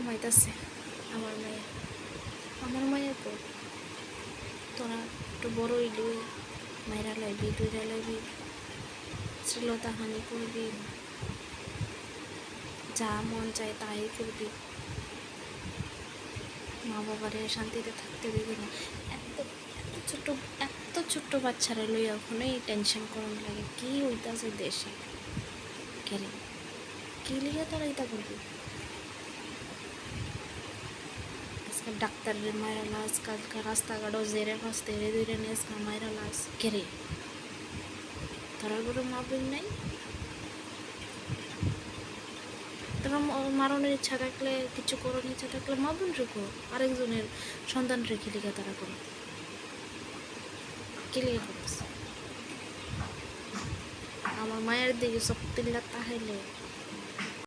ঘুমাইতেছে আমার মায়ের তো তোরা একটু বড় হইলি মাইরা লাইবি দইরা লাইবি শ্রীলতা হানি করবি যা মন চায় তাই করবি মা বাবারে শান্তিতে থাকতে দিবি না। এত ছোট্ট বাচ্চারা লইয়া ওখানেই টেনশন করন লাগে কি হইতাছে দেশে কেরে কি লিগে তারা এটা করবি। আজকাল ডাক্তারের মায়েরা লাস কালকা রাস্তাঘাটও জেরে ফাঁসতে এরে দূরে নিয়ে মায়েরা লাস কেরে তারা করে মা বোন নাই। তারা মারণের ইচ্ছা থাকলে কিছু করার ইচ্ছা থাকলে মা বোন রেখো আরেকজনের সন্তান রেখে লিখে তারা করো কি লিখে করছে। আমার মায়ের দিকে সব তিল্লা তাহাইলে